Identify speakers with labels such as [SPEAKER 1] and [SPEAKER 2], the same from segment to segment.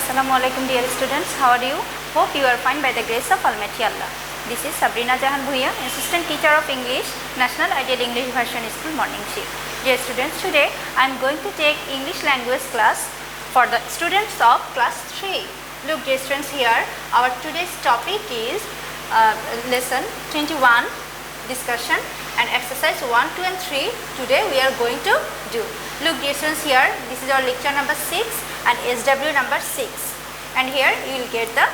[SPEAKER 1] Assalamualaikum dear students, how are you? Hope you are fine by the grace of Almighty Allah. This is Sabrina Jahan Bhuiya, Assistant Teacher of English, National Ideal English Version School Morning Shift. Dear students, today I am going to take English language class for the students of class 3. Look dear students, here our today's topic is lesson 21, discussion and exercise 1, 2 and 3. Today we are going to do. Look dear students, here this is our lecture number 6 and SW number 6, and here you will get the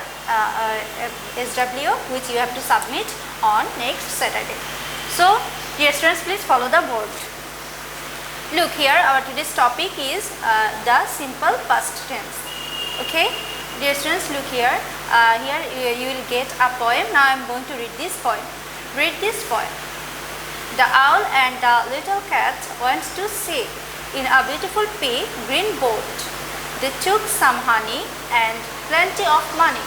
[SPEAKER 1] SW which you have to submit on next Saturday. So dear students, please follow the board. Look here, our today's topic is the simple past tense. Okay dear students, look here, you will get a poem. Now I am going to read this poem. Read this poem. The owl and the little cat went to sea in a beautiful pea green boat. They took some honey and plenty of money,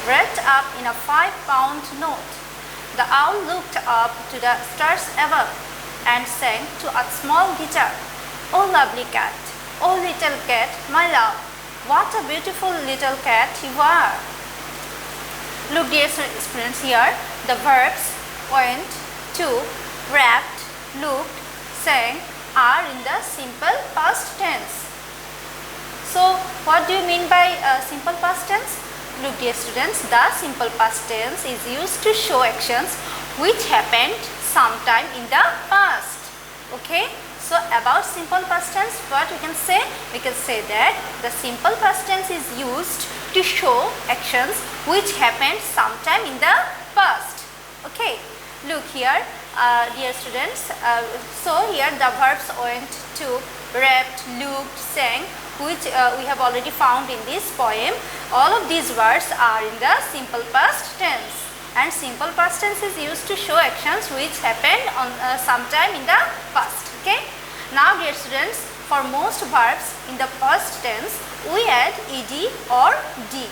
[SPEAKER 1] wrapped up in a 5-pound note. The owl looked up to the stars above and sang to a small guitar. Oh lovely cat, oh little cat, my love, what a beautiful little cat you are. Look dear students, here the verbs went, to, wrapped, looked, sang are in the simple past tense. So what do you mean by simple past tense? Look dear students, the simple past tense is used to show actions which happened sometime in the past. Okay, so about simple past tense, what we can say? We can say that the simple past tense is used to show actions which happened sometime in the past. Okay, look here dear students, so here the verbs went, to, wrapped, looked, sang, which we have already found in this poem. All of these words are in the simple past tense, and simple past tense is used to show actions which happened on sometime in the past. Okay, now dear students, for most verbs in the past tense we add ed or d.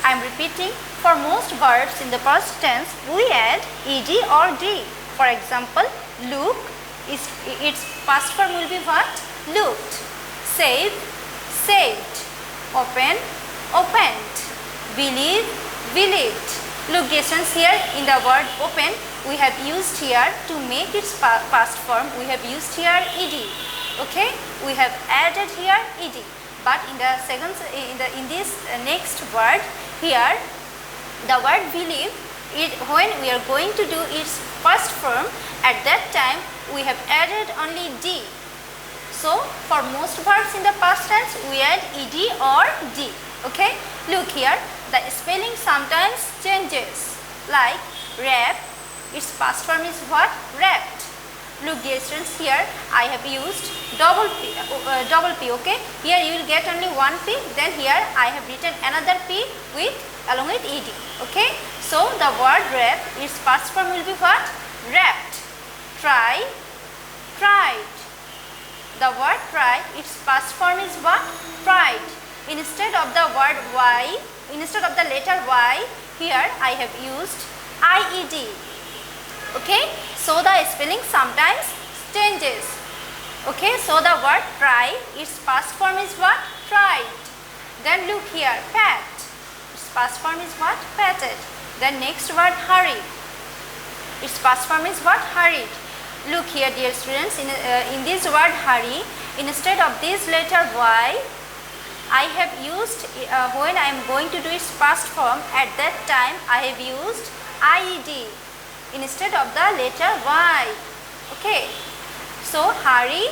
[SPEAKER 1] I am repeating, for most verbs in the past tense we add ed or d. For example, look, its past form will be what? Looked. Save, saved. Open, opened. Believe, believed. Look dear students, here in the word open we have used here to make its past form, we have used here ed. Okay, we have added here ed. But in the second, in this next word here, the word believe, when we are going to do its first form, at that time we have added only d. So for most verbs in the past tense we add ed or d. Okay, look here, the spelling sometimes changes, like wrap, its past form is what? Wrapped. Look dear students, here I have used double p, okay. Here you will get only one p, then here I have written another p with along with ed. Okay, so the word wrap, its past form will be what? Wrapped. Try, tried. The word try, its past form is what? Tried. Instead of the word y, instead of the letter y, here I have used ied. Okay, so the spelling sometimes changes. Okay, so the word try, its past form is what? Tried. Then look here, pat, its past form is what? Patted. Then next word hurry, its past form is what? Hurried. Look here dear students, in this word hurry, instead of this letter y, I have used, when I am going to do its past form, at that time I have used ied instead of the letter y. Okay, so hurry,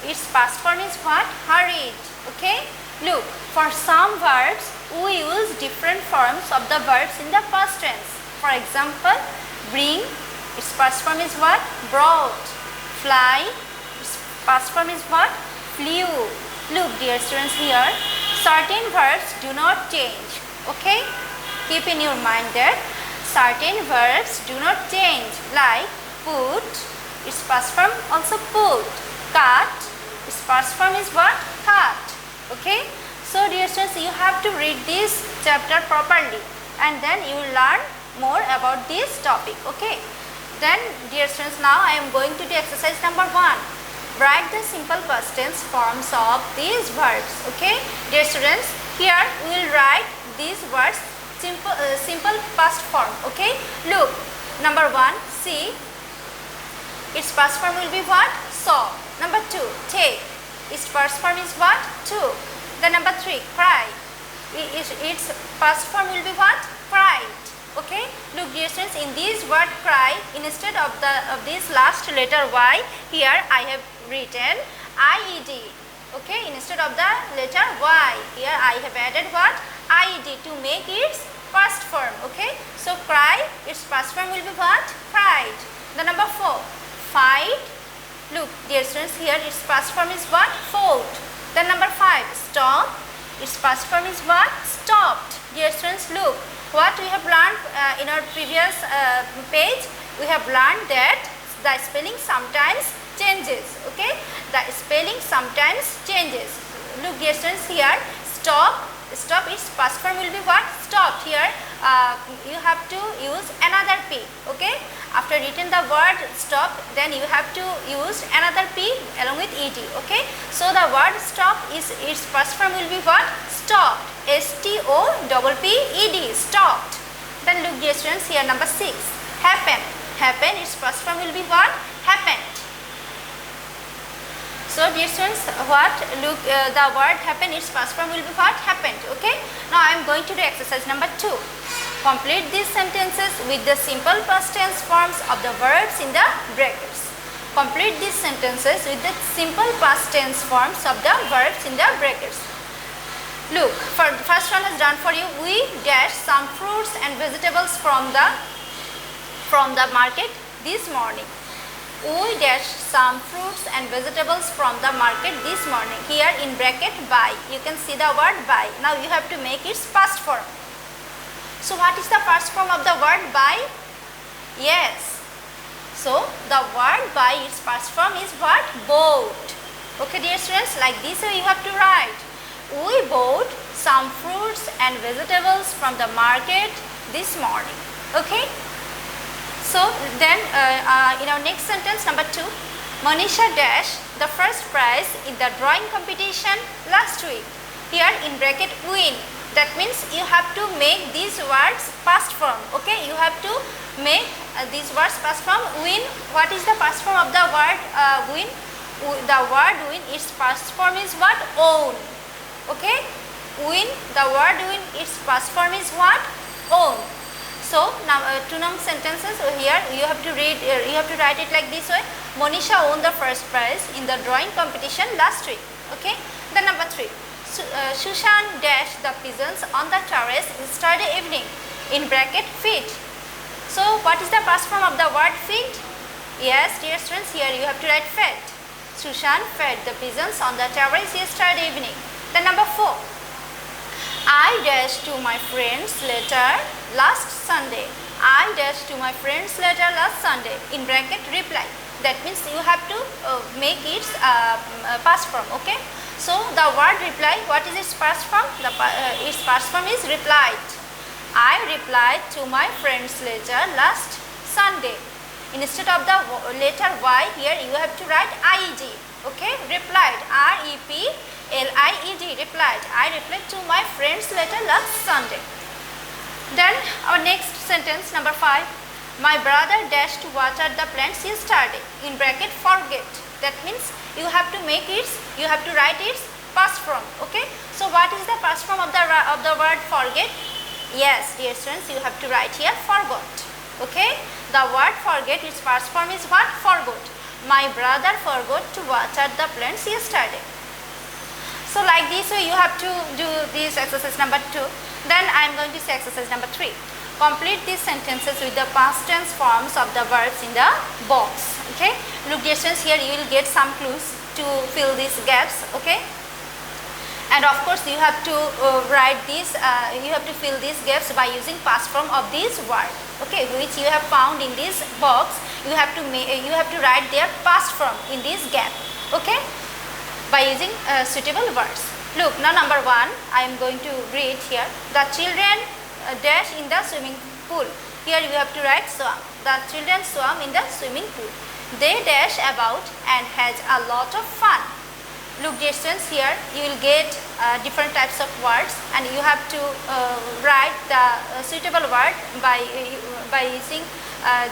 [SPEAKER 1] its past form is what? Hurried. Okay, look, for some verbs we use different forms of the verbs in the past tense. For example, bring, its past form is what? Brought. Fly, its past form is what? Flew. Look dear students, here certain verbs do not change. Okay, keep in your mind that certain verbs do not change, like put, its past form also put. Cut, its past form is what? Cut. Okay, so dear students, you have to read this chapter properly and then you will learn more about this topic. Okay, then dear students, now I am going to do exercise number 1. write the simple past tense forms of these verbs. Okay, dear students, here we will write these words simple past form. Okay, look, number 1, see, its past form will be what? Saw. Number 2, take, its past form is what? Took. The number 3, cry, its past form will be what? Cried. Okay, look dear students, in this word cry, instead of this last letter Y, here I have written IED. Okay, instead of the letter Y, here I have added what? IED to make its past form. Okay, so cry, its past form will be what? Cried. The number 4, fight, look dear students, here its past form is what? Fought. The number 5, stop, its past form is what? Stopped. Dear students, look what we have learned in our previous page. We have learned that the spelling sometimes changes. Okay, the spelling sometimes changes. Look dear students, here stop, its past form will be what? Stopped. Here you have to use another P. Okay, after written the word stop, then you have to use another P along with ed. Okay, so the word stop is its past form will be what? Stopped. S-T-O-P-P-E-D, stopped. Then look dear students, here number 6, happen, its past form will be what? Happened. So dear students, what? Look, the word happen, its past form will be what? Happened. Okay, now I am going to do exercise number 2. Complete these sentences with the simple past tense forms of the verbs in the brackets. Complete these sentences with the simple past tense forms of the verbs in the brackets. Look, first one is done for you. We dash some fruits and vegetables from the market this morning. We dash some fruits and vegetables from the market this morning. Here in bracket buy, you can see the word buy. Now you have to make its past form. So what is the past form of the word buy? Yes. So the word buy, its past form is what? Bought. Okay dear students, like this way you have to write. We bought some fruits and vegetables from the market this morning. Okay. So then in our next sentence number 2, Manisha dashed the first prize in the drawing competition last week. Here in bracket win. That means you have to make these words past form. Okay, you have to make these words past form. Win. What is the past form of the word win? The word win, its past form is what? Own. Okay, win, the word win, its past form is what? Own. So now 2 sentences here you have to read, you have to write it like this way. Monisha won the first prize in the drawing competition last week. Okay, the number 3, Sushan dashed the pigeons on the terrace yesterday evening, in bracket feed. So what is the past form of the word feed? Yes dear students, here you have to write fed. Sushan fed the pigeons on the terrace yesterday evening. The number 4, I dashed to my friend's letter last Sunday. I dashed to my friend's letter last Sunday, in bracket reply. That means you have to make its past form. Okay, so the word reply, what is its past form? Its past form is replied. I replied to my friend's letter last Sunday. Instead of the letter Y, here you have to write IED. Okay, replied, R-E-P-L-I-E-D, replied. I replied to my friend's letter last Sunday. Then our next sentence number 5, my brother dashed to water the plants yesterday, in bracket forget. That means you have to make its, you have to write its past form. Okay, so what is the past form of the word forget? Yes dear students, you have to write here forgot. Okay, the word forget, its past form is what? Forgot. My brother forgot to water the plants yesterday. So like this way you have to do this exercise number 2. Then I am going to say exercise number 3. Complete these sentences with the past tense forms of the verbs in the box. Okay, look dear students, here you will get some clues to fill these gaps. Okay, and of course you have to write these, you have to fill these gaps by using past form of this word. Okay, which you have found in this box. You have to write their past form in this gap. Okay, by using suitable words. Look, now number 1, I am going to read here. The children dash in the swimming pool. Here you have to write swam. The children swam in the swimming pool. They dash about and has a lot of fun. Look dear students, here you will get different types of words, and you have to write the suitable word by using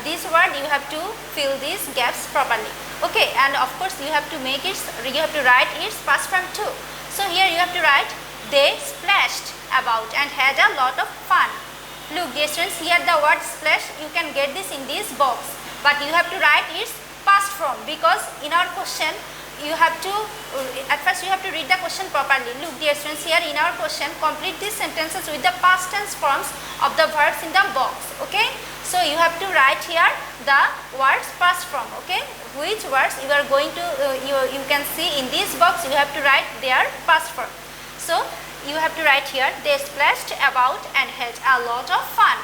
[SPEAKER 1] this word. You have to fill these gaps properly. Okay, and of course you have to write its past form too. So here you have to write they splashed about and had a lot of fun. Look dear students, here the word splash, you can get this in this box, but you have to write its past form, because in our question you have to at first you have to read the question properly. Look dear students, here in our question, complete these sentences with the past tense forms of the verbs in the box. Okay, so you have to write here the words past form. Okay, which words you are going to you can see in this box, you have to write their past form. So you have to write here they splashed about and had a lot of fun.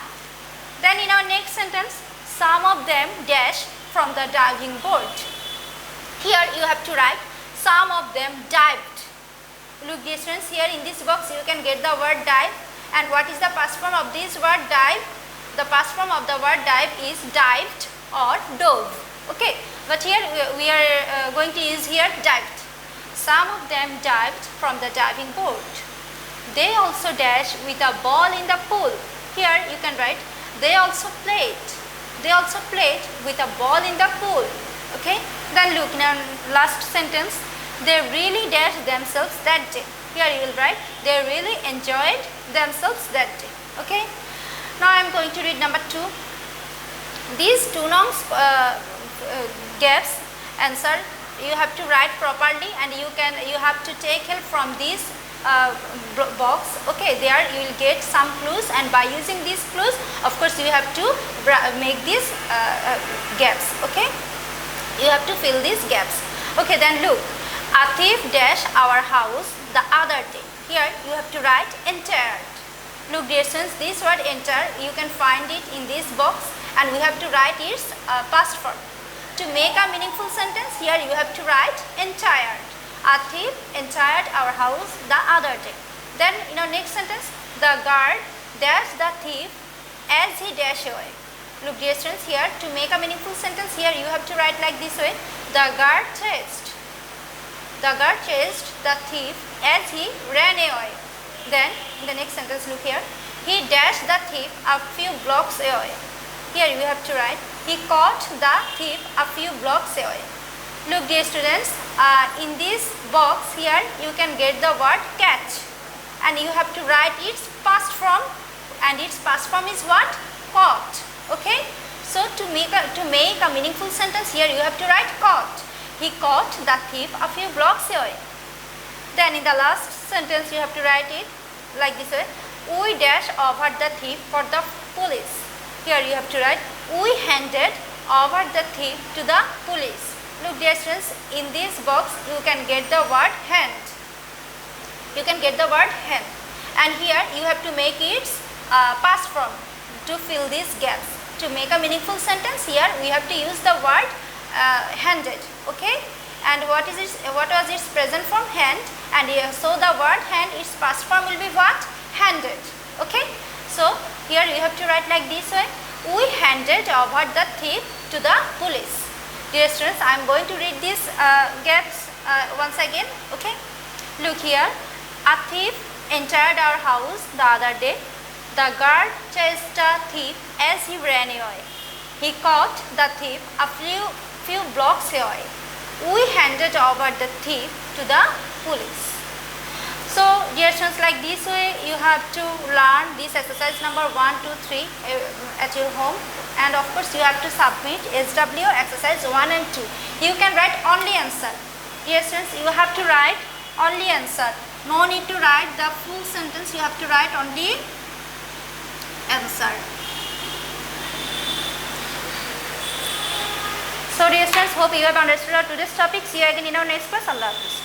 [SPEAKER 1] Then in our next sentence, some of them dash from the diving board. Here you have to write some of them dived. Look dear students, here in this box you can get the word dive, and what is the past form of this word dive? The past form of the word dive is dived or dove. Okay, but here we are going to use here dived. Some of them dived from the diving board. They also dash with a ball in the pool. Here you can write they also played. They also played with a ball in the pool. Okay, then look now last sentence, they really dashed themselves that day. Here you will write they really enjoyed themselves that day. Okay, now I am going to read number 2. These 2 long gaps answer you have to write properly, and you have to take help from this box. Okay, there you will get some clues, and by using these clues, of course you have to make these gaps. Okay, you have to fill these gaps. Okay, then look, a thief dashed our house the other day. Here you have to write entered. Look dear students, this word enter you can find it in this box, and we have to write its past form. To make a meaningful sentence, here you have to write entered. A thief entered our house the other day. Then in our next sentence, the guard dashed the thief as he dashed away. Look dear students, here to make a meaningful sentence, here you have to write like this way. The guard chased the thief as he ran away. Then in the next sentence, look here, he dashed the thief a few blocks away. Here you have to write he caught the thief a few blocks away. Look dear students, in this box here you can get the word catch, and you have to write its past form, and its past form is what? Caught. Okay, so to make a meaningful sentence, here you have to write caught. He caught the thief a few blocks away. Then in the last sentence you have to write it like this way. We dash over the thief for the police. Here you have to write we handed over the thief to the police. Look dear students, in this box you can get the word hand. You can get the word hand, and here you have to make its past form to fill these gaps. To make a meaningful sentence, here we have to use the word handed. Okay, and what was its present form? Hand, and so the word hand, its past form will be what? Handed. Okay, so here you have to write like this way. We handed over the thief to the police. Dear students, I am going to read these gaps once again. Okay, look here. A thief entered our house the other day. The guard chased a thief as he ran away. He caught the thief a few blocks away. We handed over the thief to the police. So dear students, like this way you have to learn this exercise number 1, 2, 3 at your home, and of course you have to submit SW exercise 1 and 2. You can write only answer. Dear students, you have to write only answer. No need to write the full sentence, you have to write only answer. So dear students, hope you have understood our today's topic. See you again in our next class. Allah Hafiz.